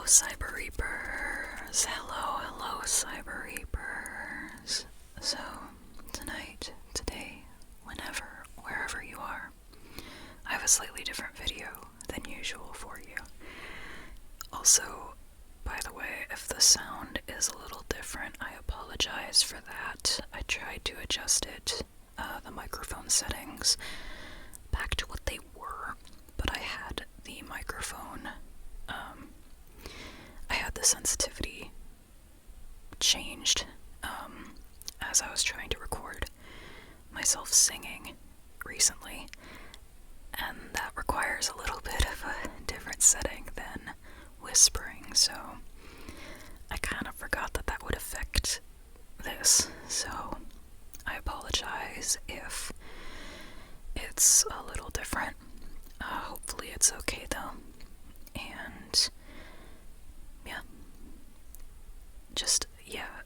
Cyber Reapers. Hello, Cyber Reapers. So, tonight, today, whenever, wherever you are, I have a slightly different video than usual for you. Also, by the way, if the sound is a little different, I apologize for that. I tried to adjust it, the microphone settings, back to what they were, but I had the microphone, I had the sensitivity changed, as I was trying to record myself singing recently, and that requires a little bit of a different setting than whispering, so I kind of forgot that that would affect this, so I apologize if it's a little different. Hopefully it's okay though, and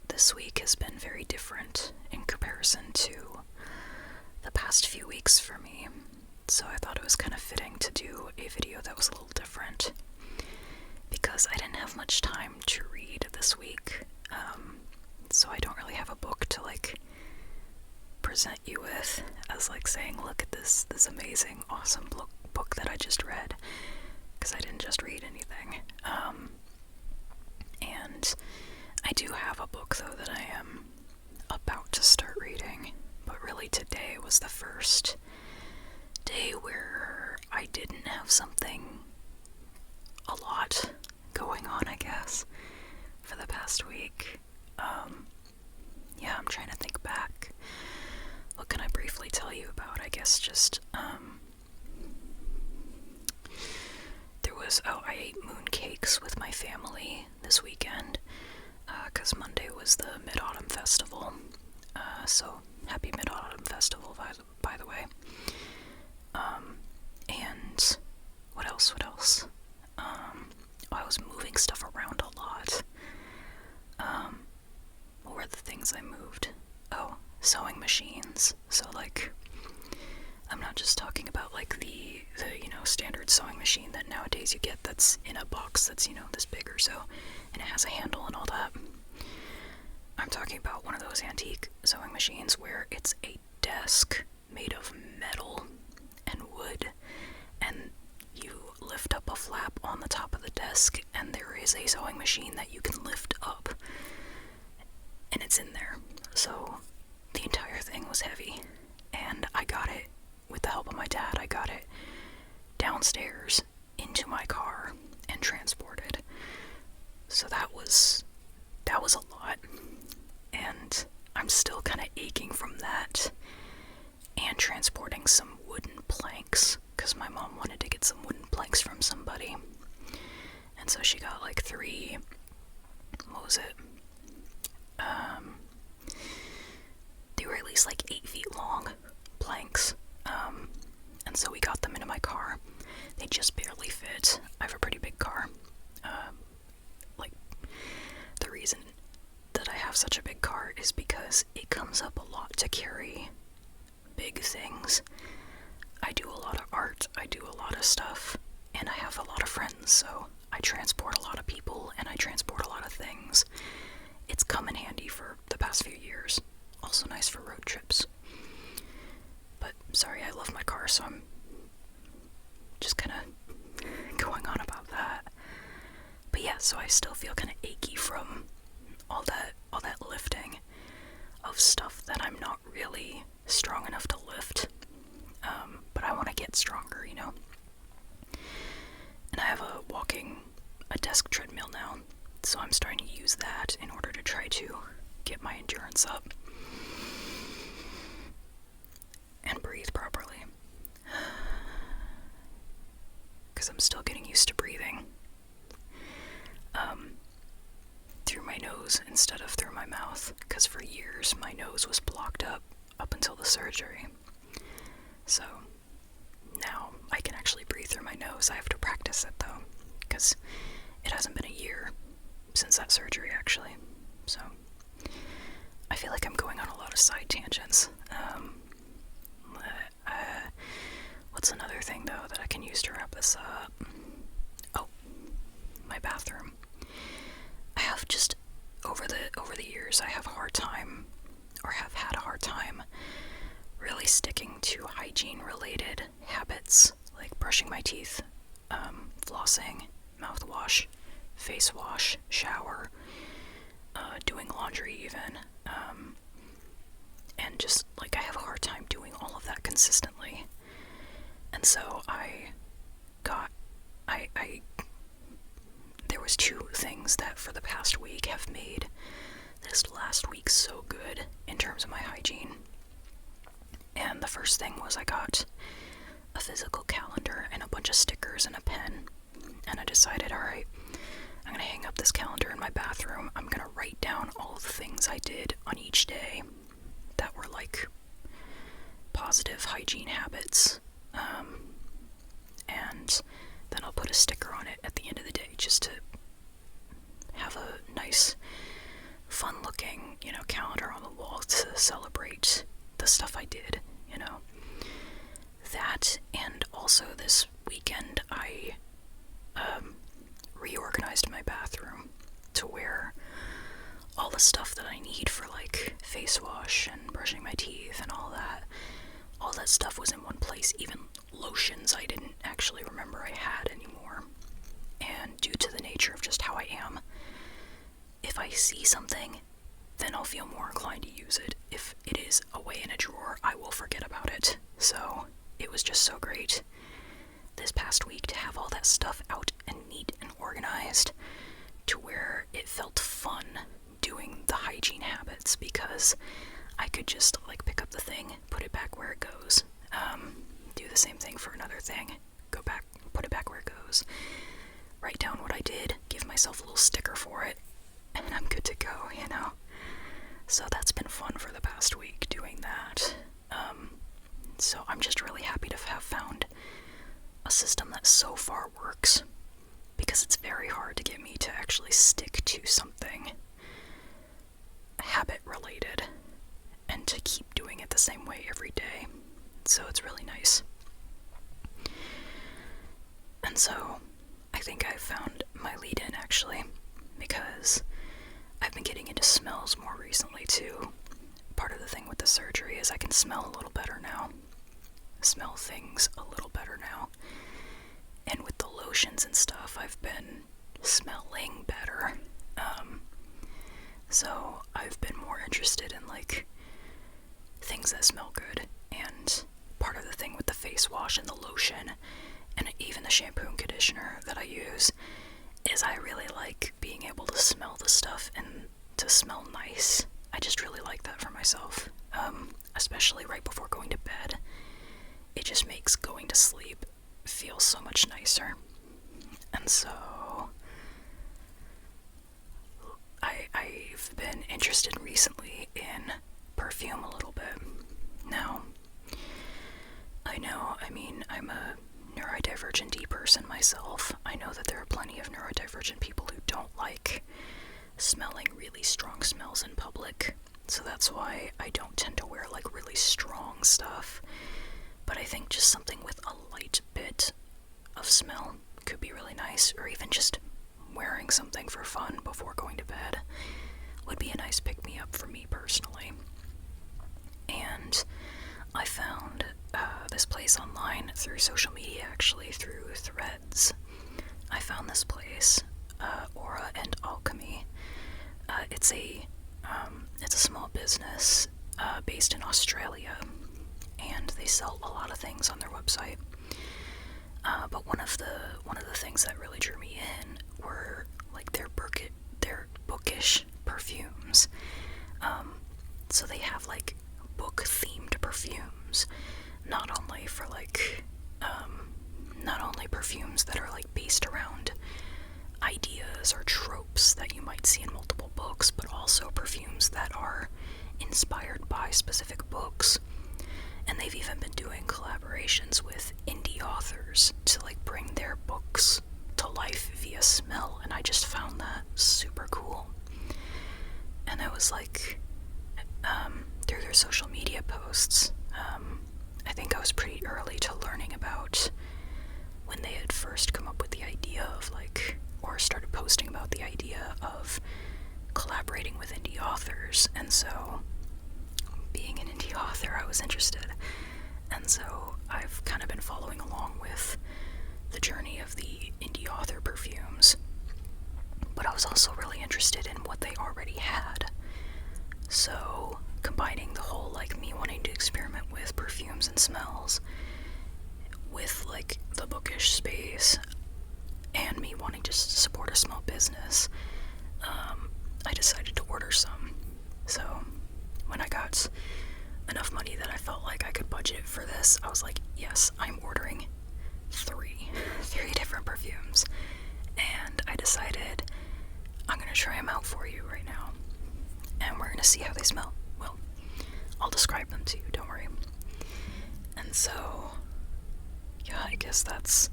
this week has been very different in comparison to the past few weeks for me, so I thought it was kind of fitting to do a video that was a little different, because I didn't have much time to read this week, so I don't really have a book to, present you with, as, saying, look at this amazing, awesome book that I just read, because I didn't just read anything, and I do have a book, though, that I am about to start reading, but really today was the first day where I didn't have something a lot going on, I guess, for the past week. I'm trying to think back. What can I briefly tell you about? I guess just, I ate mooncakes with my family this weekend, because Monday was the Mid-Autumn Festival, so happy Mid-Autumn Festival, by the way. And what else? I was moving stuff around a lot. What were the things I moved? Sewing machines. So, I'm not just talking about, the standard sewing machine that nowadays you get that's in a box that's, this big or so, and it has a handle and all that. I'm talking about one of those antique sewing machines where it's a desk made of metal and wood, and you lift up a flap on the top of the desk, and there is a sewing machine that you can lift up, and it's in there. So the entire thing was heavy, and I got it, with the help of my dad, I got it downstairs into my car and transported. So that was a lot, and I'm still kind of aching from that, and transporting some wooden planks, because my mom wanted to get some wooden planks from somebody, and so she got 3, what was it, they were at least 8 feet long planks, and so we got them into my car. They just barely fit. I have a pretty big car. The reason that I have such a big car is because it comes up a lot to carry big things. I do a lot of art, I do a lot of stuff, and I have a lot of friends, so I transport a lot of people, and I transport a lot of things. It's come in handy for the past few years. Also nice for road trips. But, sorry, I love my car, so I'm just kind of going on about that. But yeah, so I still feel kind of achy from all that lifting of stuff that I'm not really strong enough to lift. But I want to get stronger, And I have a desk treadmill now, so I'm starting to use that in order to try to get my endurance up and breathe properly, because I'm still getting used to breathing through my nose instead of through my mouth, because for years my nose was blocked up until the surgery. So now I can actually breathe through my nose. I have to practice it though, because it hasn't been a year since that surgery actually. So I feel like I'm going on a lot of side tangents. What's another thing though that I can use to wrap this up? Oh, my bathroom. hard time, or have had a hard time, really sticking to hygiene-related habits, like brushing my teeth, flossing, mouthwash, face wash, shower, doing laundry even, and just, like, I have a hard time doing all of that consistently. And so there was two things that for the past week have made this last week so good in terms of my hygiene. And the first thing was I got a physical calendar and a bunch of stickers and a pen. And I decided, alright, I'm going to hang up this calendar in my bathroom. I'm going to write down all the things I did on each day that were like positive hygiene habits. And then I'll put a sticker on it at the end of the day just to have a nice, fun-looking, calendar on the wall to celebrate the stuff I did, That, and also this weekend I reorganized my bathroom to where all the stuff that I need for, like, face wash and brushing my teeth and all that stuff was in one place. Even lotions I didn't actually remember I had anymore. And due to the nature of just how I am, if I see something, then I'll feel more inclined to use it. If it is away in a drawer, I will forget about it. So it was just so great this past week to have all that stuff out and neat and organized to where it felt fun doing the hygiene habits, because I could just, like, pick up the thing, put it back where it goes, do the same thing for another thing, go back, put it back where it goes, write down what I did, give myself a little sticker for it, and I'm good to go, So that's been fun for the past week, doing that. So I'm just really happy to have found a system that so far works, because it's very hard to get me to actually stick to something habit related and to keep doing it the same way every day. So it's really nice. And so I think I found my lead in, actually, because I've been getting into smells more recently too. Part of the thing with the surgery is I can smell a little better now. Smell things a little better now. And with the lotions and stuff, I've been smelling better. So I've been more interested in, like, things that smell good. And part of the thing with the face wash and the lotion and even the shampoo and conditioner that I use is I really like being able to smell the stuff and to smell nice. I just really like that for myself, especially right before going to bed. It just makes going to sleep feel so much nicer. And so I've been interested recently in perfume a little bit. Now, I'm a neurodivergent D person myself. I know that there are plenty of neurodivergent people who don't like smelling really strong smells in public, so that's why I don't tend to wear, like, really strong stuff. But I think just something with a light bit of smell could be really nice, or even just wearing something for fun before going to bed would be a nice pick-me-up for me personally. And I found this place online through social media, actually, through Threads. I found this place, Aura Alchemy. It's a small business based in Australia, and they sell a lot of things on their website. But one of the things that really drew me in were, like, their Bookish perfumes. So they have, like, book-themed perfumes, not only perfumes that are, like, based around ideas or tropes that you might see in multiple books, but also perfumes that are inspired by specific books. And they've even been doing collaborations with indie authors to, like, bring their books to life via smell, and I just found that super cool. And I was like, through their social media posts, I think I was pretty early to learning about when they had first come up with the idea of, like, or started posting about the idea of collaborating with indie authors, and so being an indie author, I was interested. And so I've kind of been following along with the journey of the indie author Perfumes, but I was also really interested in what they already had. So combining the whole, like, me wanting to experiment with perfumes and smells with, like, the bookish space and me wanting to support a small business, I decided to order some. So when I got enough money that I felt like I could budget for this, I was like, yes, I'm ordering three different perfumes. And I decided I'm gonna try them out for you right now, and we're gonna see how they smell. Well, I'll describe them to you, don't worry. And so, yeah, I guess that's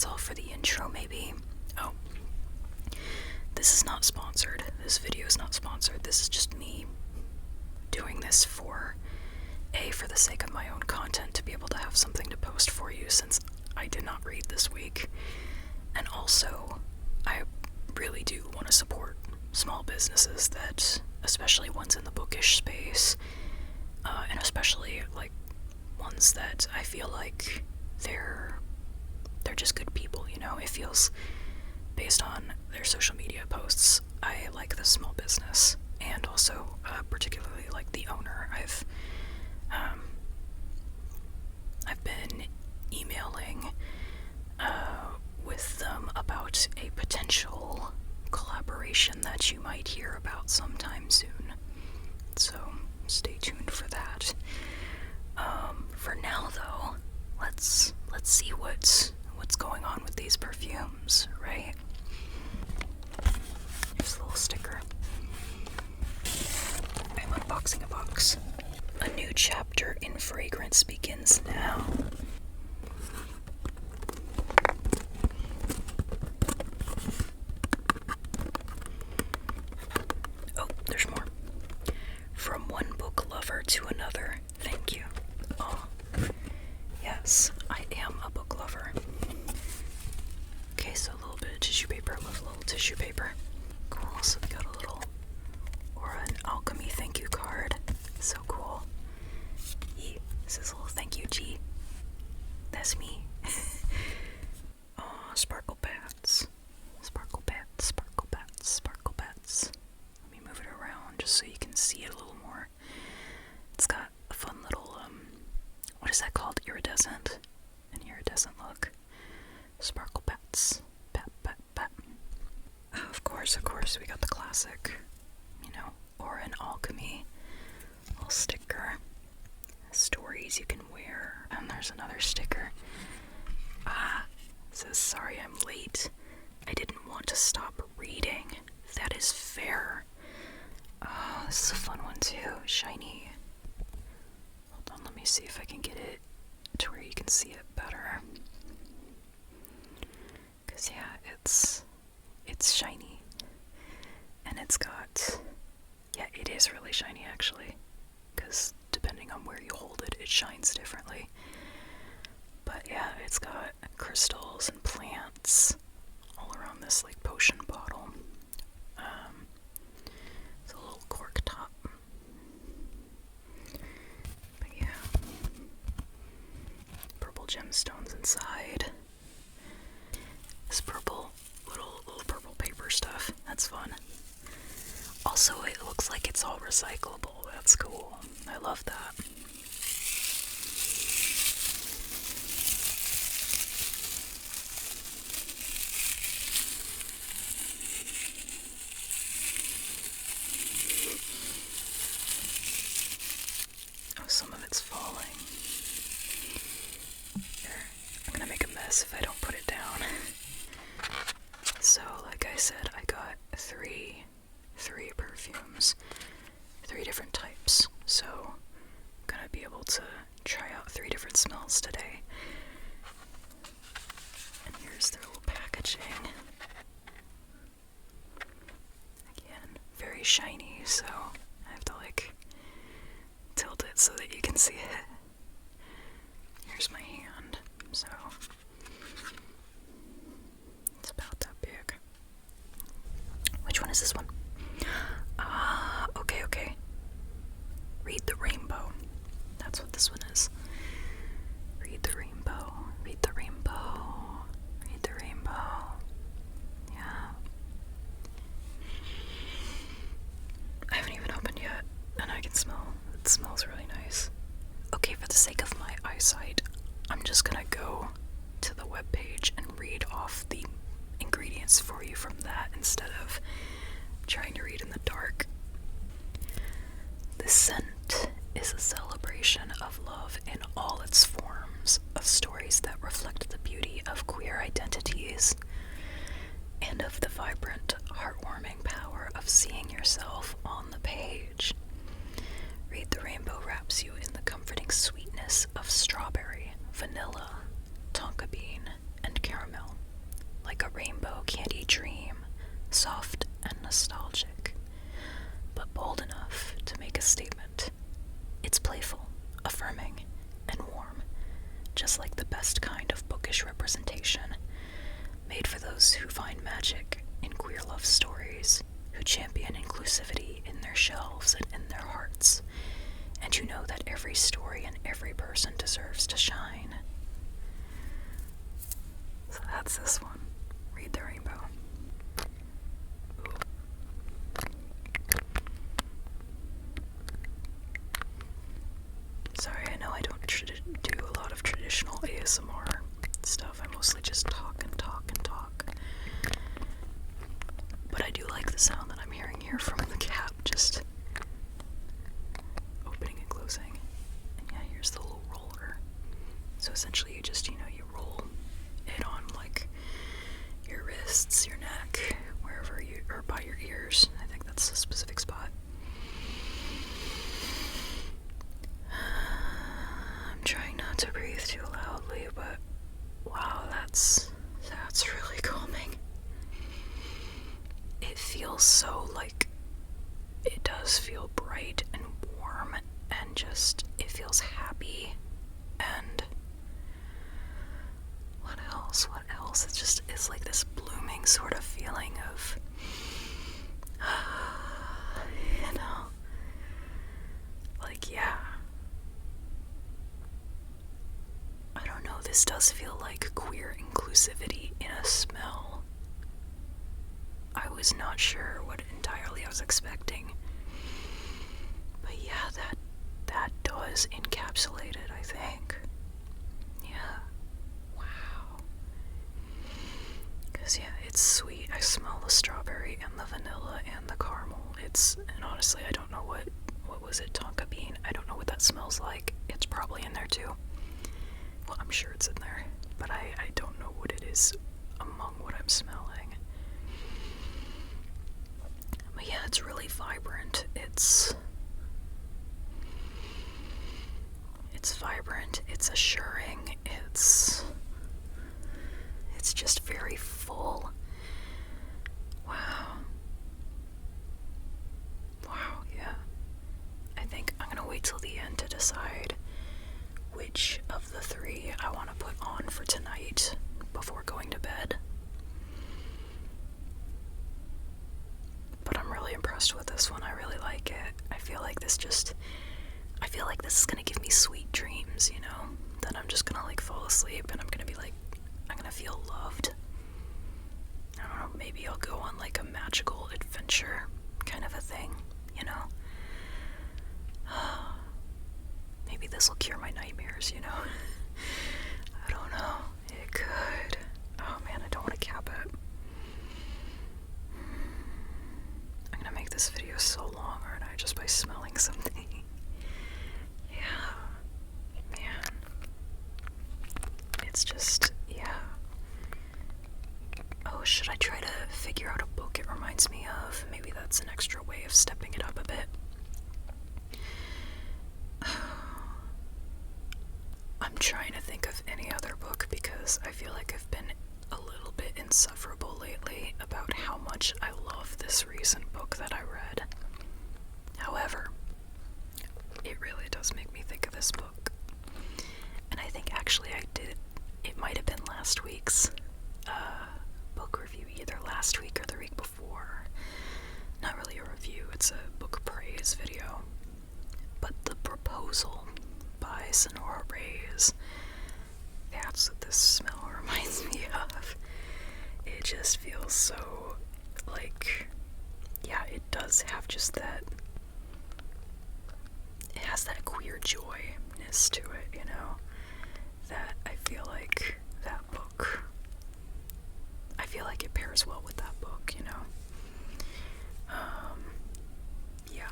all for the intro, maybe. Oh, this is not sponsored. This video is not sponsored. This is just me doing this for the sake of my own content, to be able to have something to post for you since I did not read this week. And also, I really do want to support small businesses, that, especially ones in the bookish space, and especially like ones that I feel like they're just good people, you know. It feels, based on their social media posts, I like the small business, and also particularly like the owner. I've been emailing with them about a potential collaboration that you might hear about sometime soon. So stay tuned for that. For now, though, let's see what's going on with these perfumes, right? Here's a little sticker. I'm unboxing a box. A new chapter in fragrance begins now. Oh, there's more. From one book lover to another, thank you. Oh, yes, I am a book lover. Okay, so a little bit of tissue paper. I love a little tissue paper. Cool, so we got a little Aura Alchemy thank you card. So cool. This is a little thank you, G. That's me. Oh, sparkle bats. Sparkle bats, sparkle bats, sparkle bats. Let me move it around just so you can see it a little more. It's got a fun little, what is that called? Iridescent? An iridescent look. Sparkle bats. Bat, bat, bat. Of course, we got the classic, you know, Aura Alchemy. Little sticker. Stories you can wear. And there's another sticker. It says, sorry I'm late. I didn't want to stop reading. That is fair. Oh, this is a fun one too. Shiny. Hold on, let me see if I can get it to where you can see it better. Cause yeah, it's shiny. And it's got, yeah, it is really shiny actually. Cause depending on where you hold it, it shines differently. But yeah, it's got crystals and plants all around this like potion bottle. It's a little cork top. But yeah, purple gemstones inside. This purple, little purple paper stuff. That's fun. Also, it looks like it's all recyclable. That's cool. I love that. Oh, some of it's falling. Here, I'm gonna make a mess if I don't put it down. So, like I said, I got three perfumes, 3 different types. So, I'm gonna be able to try out 3 different smells today. And here's their little packaging. Again, very shiny, so I have to like tilt it so that you can see it. Here's my hand, so it's about that big. Which one is this one? from that instead of trying to read in the dark. The Scent is a celebration of love in all its forms, of stories that reflect the beauty of queer identities, and of the vibrant, heartwarming power of seeing yourself on the page. Read the Rainbow wraps you in the comforting sweetness of strawberry, vanilla, tonka bean, and caramel, like a rainbow candy dream, soft and nostalgic, but bold enough to make a statement. It's playful, affirming, and warm, just like the best kind of bookish representation, made for those who find magic in queer love stories, who champion inclusivity in their shelves and in their hearts, and who know that every story and every person deserves to shine. So that's this one. Read the Rainbow. Ooh. Sorry, I know I don't do a lot of traditional ASMR stuff. I mostly just talk and talk and talk. But I do like the sound that I'm hearing here from the cap, just opening and closing. And yeah, here's the little roller. So essentially you just, you roll it on like your wrists, your neck, wherever you, or by your ears. I think that's a specific spot. I'm trying not to breathe too loudly, but wow, that's really calming. It feels so like, it does feel bright and warm and just, it feels happy. And what else? It's like this blooming sort of feeling of, like, yeah. I don't know, this does feel like queer inclusivity in a smell. I was not sure what entirely I was expecting. But yeah, that does encapsulate it, I think. Yeah. Wow. Because, yeah, it's sweet. I smell the strawberry and the vanilla and the caramel. And honestly, I don't know what was it, tonka bean? I don't know what that smells like. It's probably in there too. Well, I'm sure it's in there, but I don't know what it is among what I'm smelling. But yeah, it's really vibrant. It's vibrant, it's assuring, it's just very full. Wow, yeah. I think I'm gonna wait till the end to decide which of the three I want to put on for tonight before going to bed. But I'm really impressed with this one. I really like it. I feel like this is gonna give me sweet dreams, that I'm just gonna like fall asleep and I'm gonna feel loved. I don't know, maybe I'll go on like a magical adventure kind of a thing, Maybe this will cure my nightmares, I don't know. It could. Oh man, I don't want to cap it. I'm gonna make this video so long, aren't I, just by smelling something? Yeah. Man. It's just, yeah. Oh, should I try to figure out a book it reminds me of? Maybe that's an extra way of stepping it up a bit. I'm trying to think of any other book because I feel like I've been a little bit insufferable lately about how much I love this recent book that I read. However, it really does make me think of this book. And I think actually it might have been last week's book review, either last week or the week before. Not really a review, it's a book praise video. But The Proposal by Sonora Reyes. That's what this smell reminds me of. It just feels so, like, yeah, it does have just that, it has that queer joyness to it, that I feel like that book, I feel like it pairs well with that book, you know. Yeah,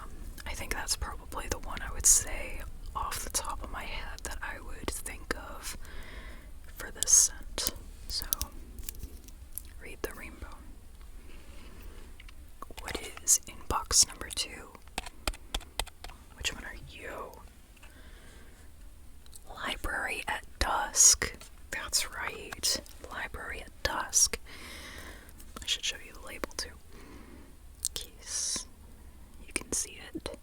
I think that's probably the one I would say off the top of my head that I would think of for this scent. So, read the rainbow. What is in box number 2? Which one are you? Library at Dusk. That's right. Library at Dusk. I should show you the label too. Case. You can see it.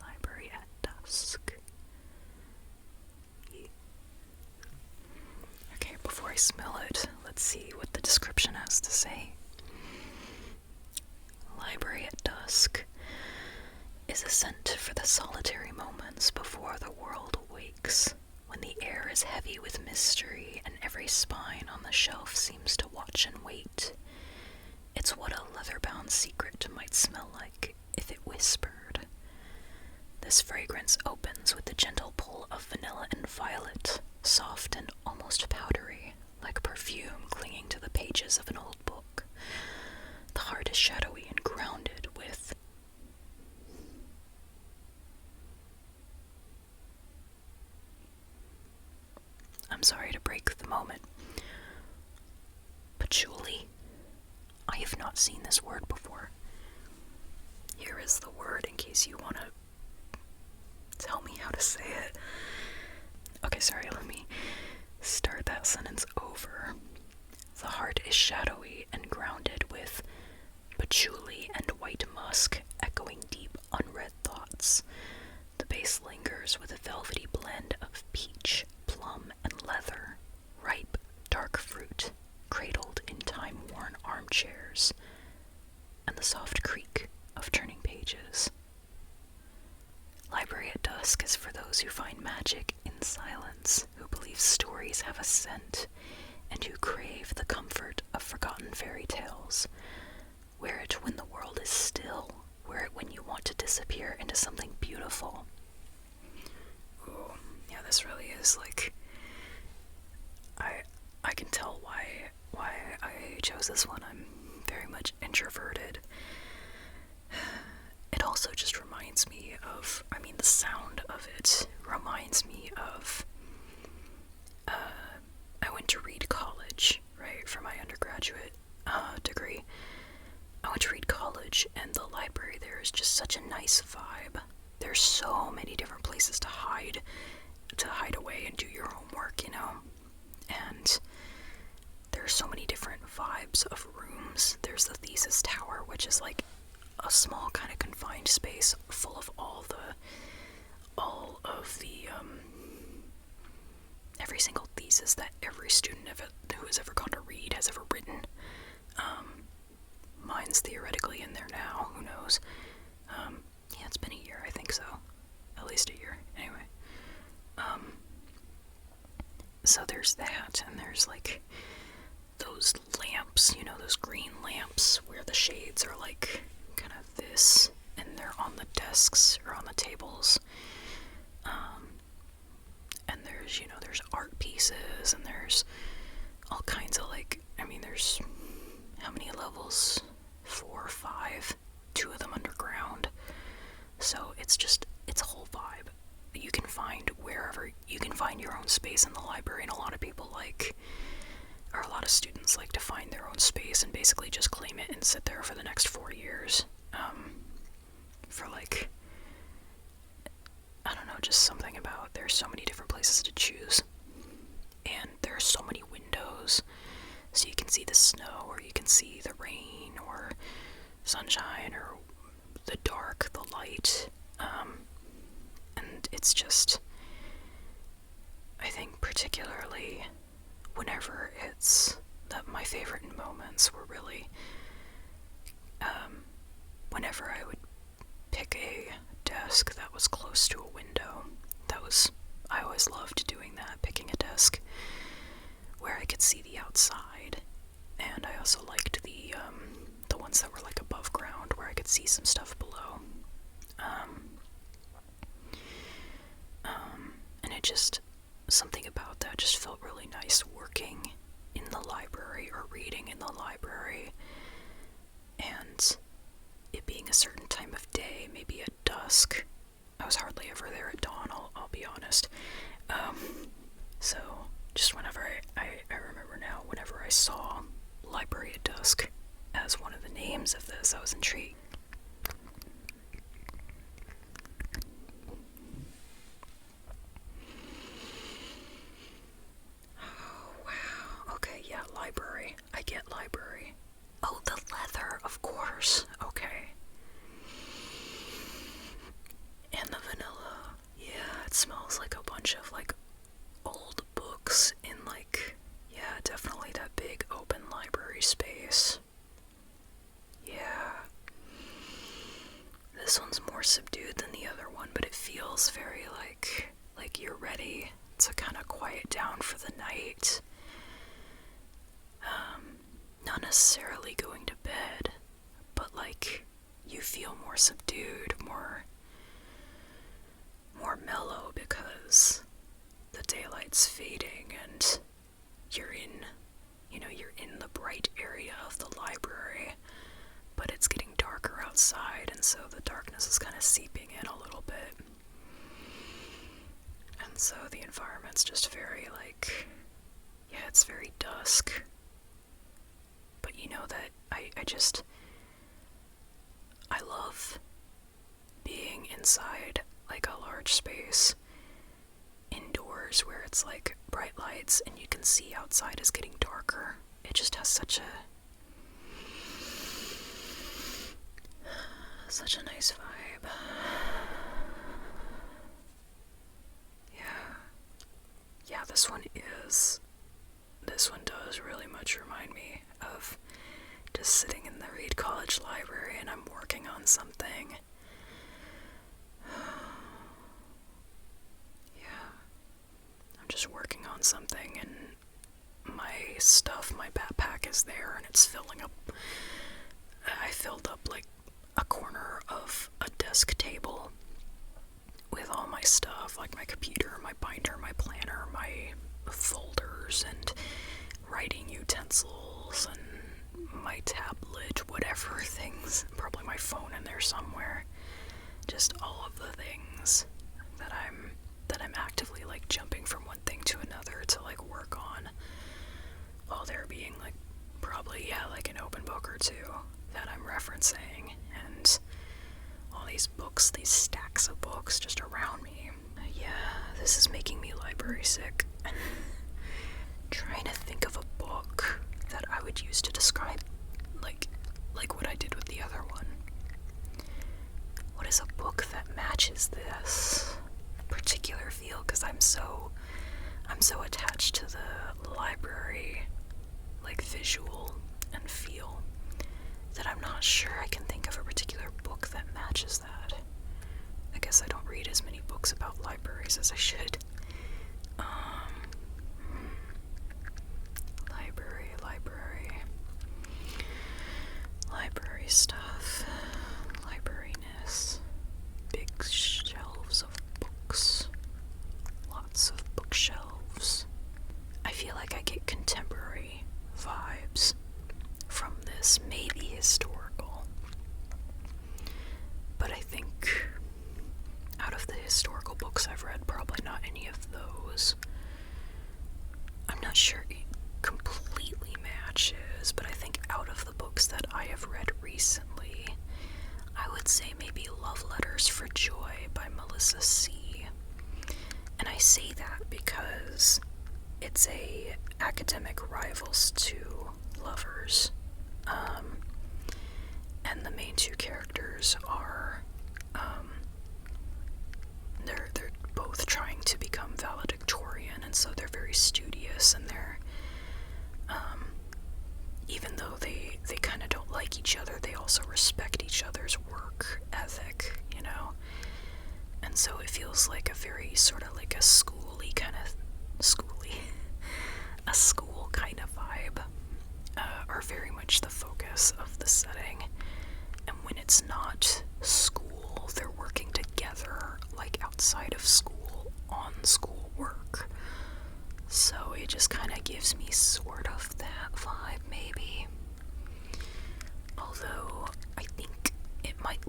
Library at Dusk. Yeah. Okay, before I smell it, let's see what the description has to say. Library at Dusk is a scent for the solitary moments before the world awakes, when the air is heavy with mystery and every spine on the shelf seems to watch and wait. It's what a leather-bound secret might smell like if it whispered. This fragrance opens with the gentle pull of vanilla and violet, soft and almost powdery, like perfume clinging to the pages of an old book. The heart is shadowy and grounded with I'm sorry to break the moment. Patchouli. I have not seen this word before. Here is the word in case you want to tell me how to say it. Okay, sorry, let me start that sentence over. The heart is shadowy and grounded with patchouli and white musk echoing deep, unread thoughts. The base lingers with a velvety blend of peach, plum, and leather, ripe, dark fruit, cradled in time-worn armchairs, and the soft creak of turning pages. Library at Dusk is for those who find magic in silence, who believe stories have a scent, and who crave the comfort of forgotten fairy tales. Wear it when the world is still. Wear it when you want to disappear into something beautiful. Ooh, yeah, this really is like... I can tell why I chose this one. I'm very much introverted. It also just reminds me of, the sound of it reminds me of, I went to Reed College, right, for my undergraduate degree. I went to Reed College, and the library there is just such a nice vibe. There's so many different places to hide away and do your homework, you know, and there's so many different vibes of rooms. There's the thesis tower, which is like a small kind of confined space full of all of the every single thesis that every student who has ever gone to Reed has ever written. Mine's theoretically in there now, who knows. Yeah, it's been a year, I think so. At least a year, anyway. So there's that, and there's like those lamps, you know, those green lamps where the shades are like kind of this, and they're on the desks or on the tables. And there's, you know, there's art pieces, and there's all kinds of like, there's how many levels? 4 or 5, 2 of them underground. So it's a whole vibe. You can find your own space in the library, and a lot of students like to find their own space and basically just claim it and sit there for the next 4 years. For like, I don't know, just something about, there's so many different places to choose, and there are so many windows, so you can see the snow, or you can see the rain, or sunshine, or the dark, the light, and it's just, I think particularly whenever it's that my favorite moments were really, whenever I would pick a desk that was close to a window. I always loved doing that, picking a desk where I could see the outside, and I also liked the ones that were like above ground where I could see some stuff below. And it just, something about that just felt really nice, working in the library or reading in the certain time of day, maybe at dusk. I was hardly ever there at dawn, I'll be honest. So just whenever I remember now, whenever I saw Library at Dusk as one of the names of this, I was intrigued. Oh, wow. Okay, yeah, library. I get library. Oh, the leather, of course. Okay. And the vanilla. Yeah, it smells like a bunch of, like, old books in, like, yeah, definitely that big open library space. Yeah. This one's more subdued than the other one, but it feels very, like you're ready to kind of quiet down for the night. Not necessarily going to bed, but, like, you feel more subdued, more mellow because the daylight's fading and you're in the bright area of the library, but it's getting darker outside, and so the darkness is kind of seeping in a little bit. And so the environment's just very, like, yeah, it's very dusk. But you know that I love being inside, like, a large space, indoors, where it's, like, bright lights and you can see outside is getting darker. It just has such a nice vibe. Yeah, this one does really much remind me of just sitting in the Reed College Library and I'm working on something. Yeah, I'm just working on something and my backpack is there and it's filling up. I filled up, like, a corner of a desk table with all my stuff, like my computer, my binder, my planner, my folders, and writing utensils, and my tablet, whatever things, probably my phone in there somewhere. Just all of the things that I'm actively, like, jumping from one thing to another to, like, work on, while there being, like, probably, yeah, like an open book or two that I'm referencing, and all these books, these stacks of books just around me. Yeah, this is making me library sick. Trying to think of a book that I would use to describe, like what I did with the other one. What is a book that matches this particular feel? Because I'm so attached to the library, like, visual and feel, that I'm not sure I can think of a particular book that matches that. I guess I don't read as many books about libraries as I should. Library stuff. Librariness. Big shelves of books. Lots of bookshelves. I feel like I get contemporary vibes from this, maybe historical. But I think out of the historical books I've read, probably not any of those. I'm not sure it completely matches, but I think out of the books that I have read recently, I would say maybe Love Letters for Joy by Melissa C. And I say that because it's a academic rivals to lovers. And the main two characters are, they're both trying to become valedictorian, and so they're very studious, and they're, even though they kind of don't like each other, they also respect each other's work ethic, you know? And so it feels like a very sort of like a school kind of vibe, are very much the focus of the setting. And when it's not school, they're working together, like, outside of school, on school work. So it just kind of gives me sort of that vibe, maybe. Although I think it might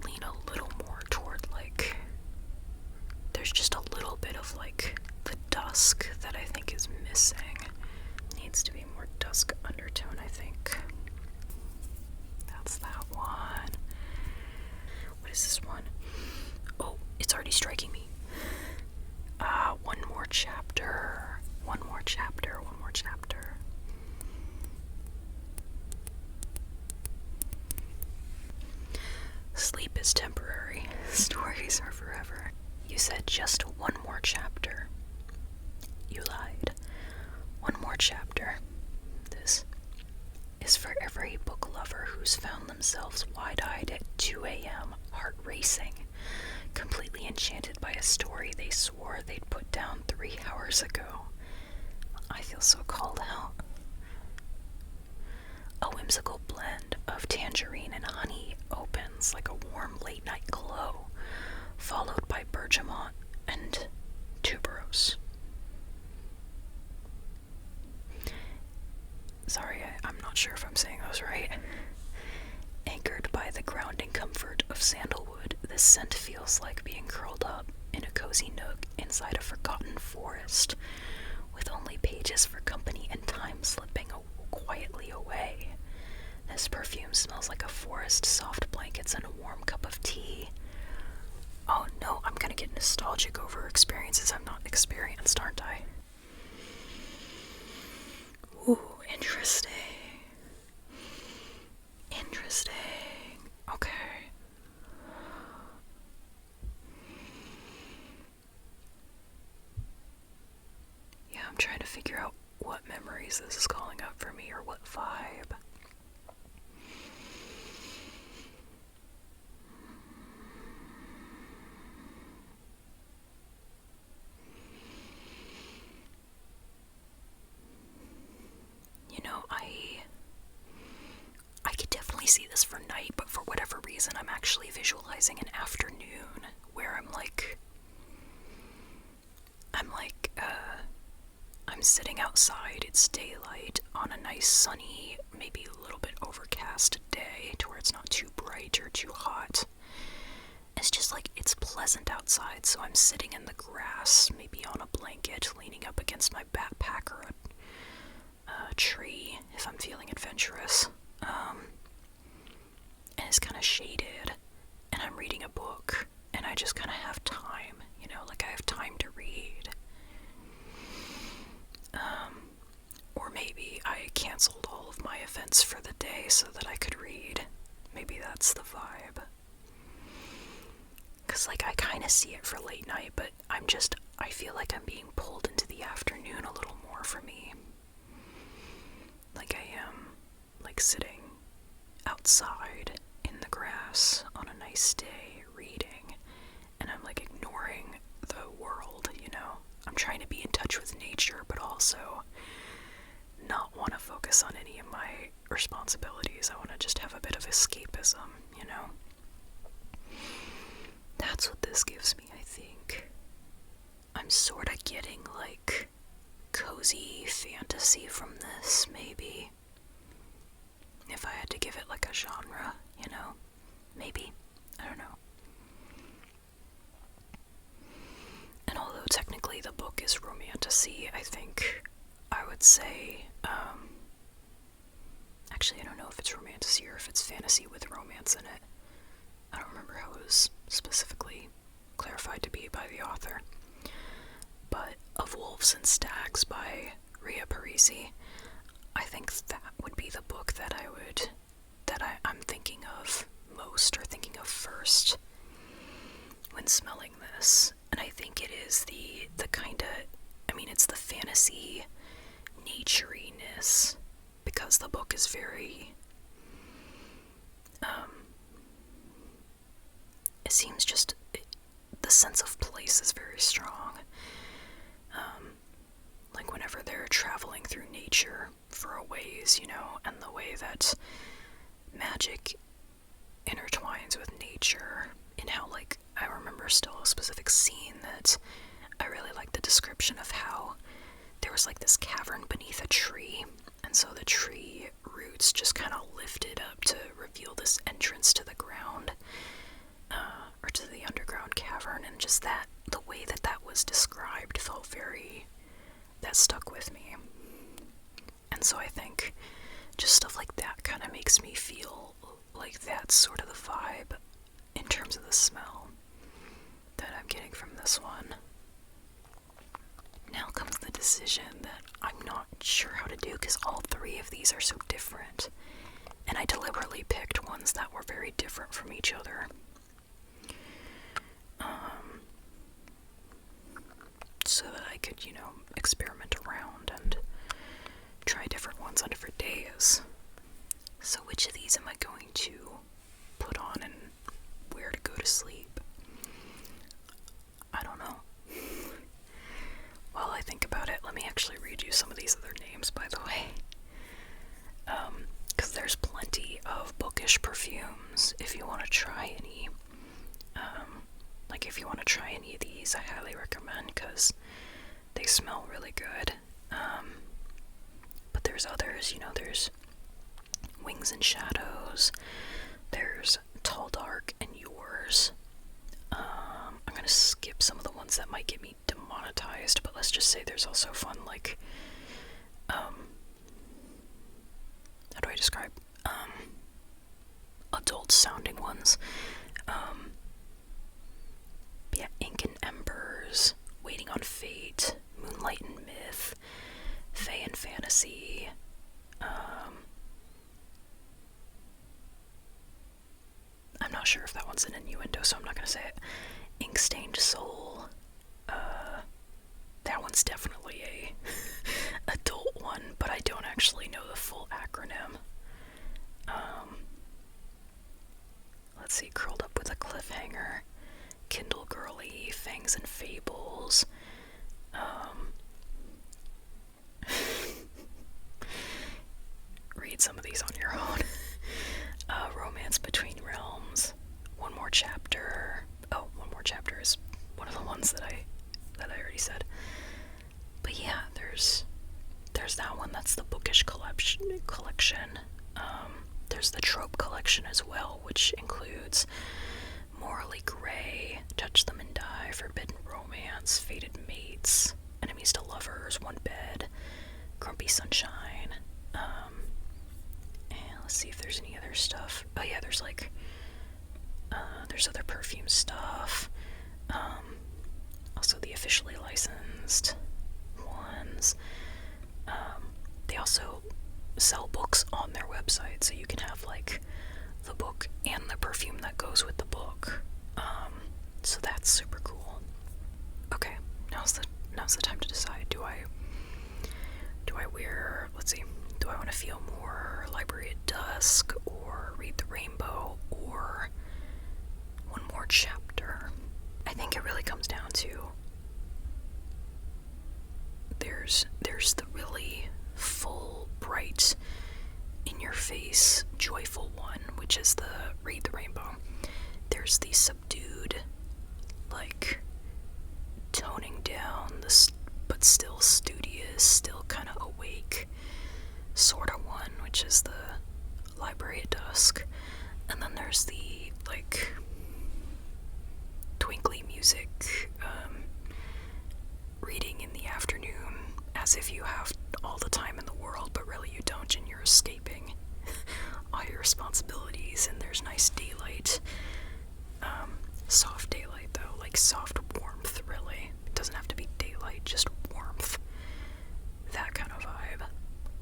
It's already striking me. One more chapter. One more chapter. One more chapter. Sleep is temporary. Stories are forever. You said just one more chapter. You lied. One more chapter. This is for every book lover who's found themselves wide-eyed at 2 a.m., heart racing, completely enchanted by a story they swore they'd put down 3 hours ago. I feel so called out. A whimsical blend of tangerine and honey opens like a warm late-night glow, followed by bergamot and tuberose. Sorry, I'm not sure if I'm saying those right. Anchored by the grounding comfort of sandalwood, this scent feels like being curled up in a cozy nook inside a forgotten forest, with only pages for company and time slipping quietly away. This perfume smells like a forest, soft blankets, and a warm cup of tea. Oh no, I'm gonna get nostalgic over experiences I've not experienced, aren't I? Ooh, interesting. Interesting. Okay. Yeah, I'm trying to figure out what memories this is calling up for me, or what vibe. You know, I could definitely see this for night, but for whatever reason, I'm actually visualizing an afternoon where I'm sitting outside, it's daylight, on a nice sunny, maybe a little bit overcast day, to where it's not too bright or too hot. It's just like, it's pleasant outside, so I'm sitting in the grass, maybe on a blanket, leaning up against my backpack or a tree, if I'm feeling adventurous. And it's kind of shaded, and I'm reading a book, and I just kind of have time, you know, like I have time to read. Or maybe I canceled all of my events for the day so that I could read. Maybe that's the vibe. Because, like, I kind of see it for late night, but I feel like I'm being pulled into the afternoon a little more for me. Like I am, like, sitting outside in the grass on a nice day reading, and I'm like ignoring the world, you know? I'm trying to be in touch with nature, but also not want to focus on any of my responsibilities. I want to just have a bit of escapism, you know? That's what this gives me, I think. I'm sort of getting, like, cozy fantasy from this, maybe. If I had to give it, like, a genre, you know? Maybe. I don't know. And although technically the book is romantasy, I think I would say, actually I don't know if it's romantasy or if it's fantasy with romance in it. I don't remember how it was specifically clarified to be by the author. But Of Wolves and Stags by Ria Parisi, I think that would be the book that I'm thinking of most, or thinking of first when smelling this. And I think it is the kind of, it's the fantasy natureiness, because the book is very, it seems just, the sense of place is very strong. Like whenever they're traveling through nature for a ways, you know, and the way that magic intertwines with nature, and how, like, I remember still a specific scene that I really liked the description of how there was like this cavern beneath a tree, and so the tree roots just kind of lifted up to reveal this entrance to the ground, or to the underground cavern, and just the way that was described felt that stuck with me. And so I think just stuff like that kind of makes me feel like that's sort of the vibe in terms of the smell that I'm this one. Now comes the decision that I'm not sure how to do because all three of these are so different. And I deliberately picked ones that were very different from each other. So that I could, experiment around and try different ones on different days. So which of these am I going to put on and wear to go to sleep? I don't know. While I think about it, let me actually read you some of these other names, by the way. Because there's plenty of Bookish perfumes if you want to try any. If you want to try any of these, I highly recommend because they smell really good. But there's others, there's Wings and Shadows, there's Tall, Dark, and Yours. I'm gonna skip some of the ones that might get me demonetized, but let's just say there's also fun, how do I describe, adult sounding ones. Yeah, Ink and Embers, Waiting on Fate, Moonlight and Myth, Fae and Fantasy, I'm not sure if that one's an innuendo, so I'm not gonna say it. Ink Stained Soul, that one's definitely a adult one, but I don't actually know the full acronym. Let's see, Curled Up with a Cliffhanger, Kindle Girly, Fangs and Fables, read some of these on your own. Romance Between Realms, One More Chapter. Oh, One More Chapter is one of the ones that I already said. But yeah, there's that one. That's the Bookish collection. There's the Trope collection as well, which includes Morally Grey, Touch Them and Die, Forbidden Romance, Fated Mates, Enemies to Lovers, One Bed, Grumpy Sunshine. And let's see if there's any other stuff. Oh yeah, there's there's other perfume stuff. Also the officially licensed ones. They also sell books on their website, so you can have the book and the perfume that goes with the book. So that's super cool. Okay, now's the time to decide. Do I wear, let's see, do I want to feel more Library at Dusk or Read the Rainbow or One More Chapter? I think it really comes down to there's the really full, bright, in-your-face, joyful one, which is the Read the Rainbow. There's the subdued, toning down, but still studious, still kind of awake sort of one, which is the Library at Dusk. And then there's the, twinkly music, reading in the afternoon as if you have all the time in the world, but really you don't, and you're escaping all your responsibilities, and there's nice daylight. Soft daylight, though, soft warmth, really. It doesn't have to be daylight, just warmth. That kind of vibe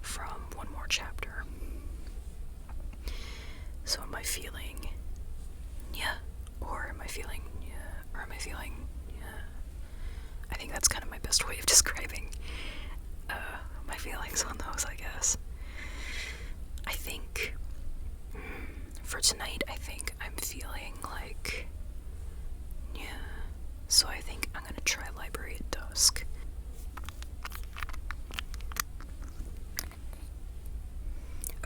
from One More Chapter. So am I feeling yeah, or am I feeling yeah, or am I feeling yeah? I think that's kind of my best way of describing my feelings on those, I guess. I think for tonight, I think I'm feeling yeah. So I think I'm gonna try Library at Dusk.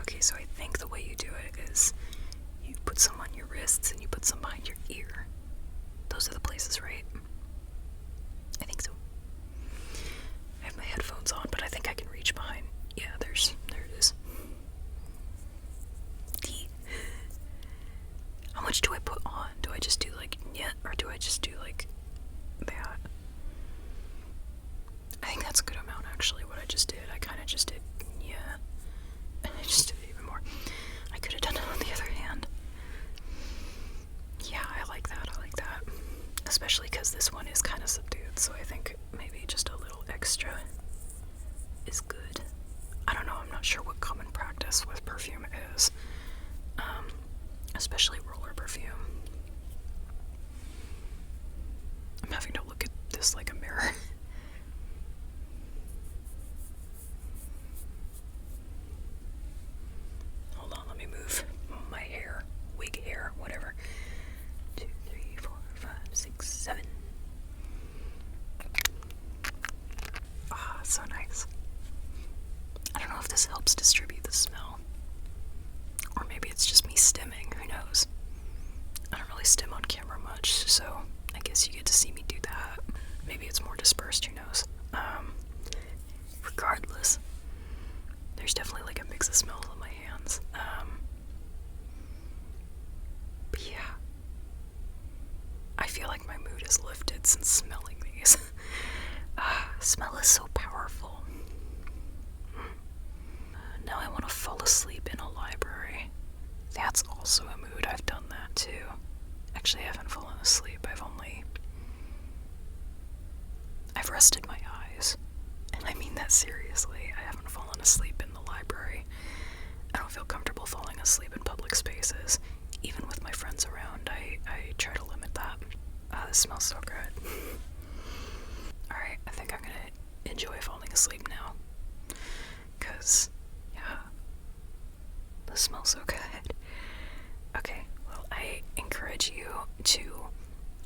Okay, so I think the way you do it is you put some on your wrists and you put some behind your ear. Those are the places, right? I think so. I have my headphones on, but I think I can reach behind. Yeah, there it is. How much do I put on? Do I just do yeah, or do I just do that? I think that's a good amount, actually, what I just did. I kind of just did yeah. And I just did even more. I could have done it on the other hand. Yeah, I like that. Especially because this one is kind of is good. I don't know, I'm not sure what common practice with perfume is, especially roller perfume. I'm having to look at this like a mirror. Hold on, let me move my hair, wig hair, whatever. 2, 3, 4, 5, 6, 7. Ah, it's so nice. I don't know if this helps distribute the smell. Or maybe it's just me stimming, who knows? I don't really stim on camera much, so I guess you get to see me do that. Maybe it's more dispersed, who knows? Regardless, there's definitely like a mix of smells on my hands. But yeah, I feel like my mood is lifted since smelling these. Smell is so powerful. Now I want to fall asleep in a library. That's also a mood. I've done that too. Actually, I haven't fallen asleep. I've rested my eyes. And I mean that seriously. I haven't fallen asleep in the library. I don't feel comfortable falling asleep in public spaces. Even with my friends around, I try to limit that. This smells so good. Alright, I think I'm gonna enjoy falling asleep now. Cause, yeah, this smells so good. Okay, well, I encourage you to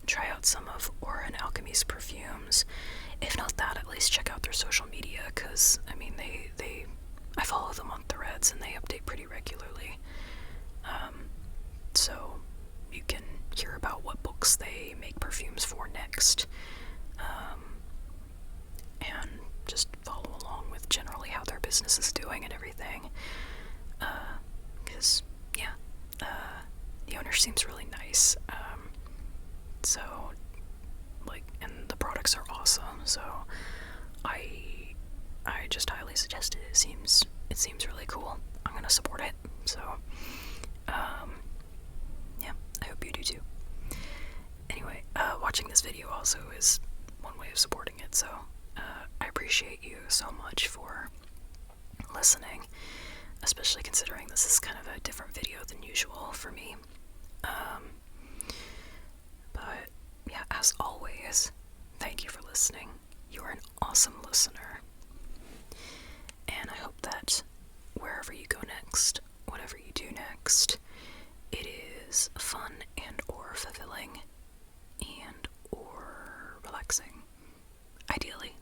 try out some of Aura Alchemy's perfumes. If not that, at least check out their social media, because, I mean, I follow them on Threads, and they update pretty regularly. So you can hear about what books they make perfumes for next, and just follow along with generally how their business is doing and everything. Because, yeah, the owner seems really nice. So, like, and the products are awesome, so I just highly suggest it. It seems really cool. I'm gonna support it. So, yeah, I hope you do too. Anyway, watching this video also is one way of supporting it, so I appreciate you so much for listening, especially considering this is kind of a different video than usual for me. But yeah, as always, thank you for listening. You're an awesome listener. And I hope that wherever you go next, whatever you do next, it is fun and or fulfilling and or relaxing. Ideally.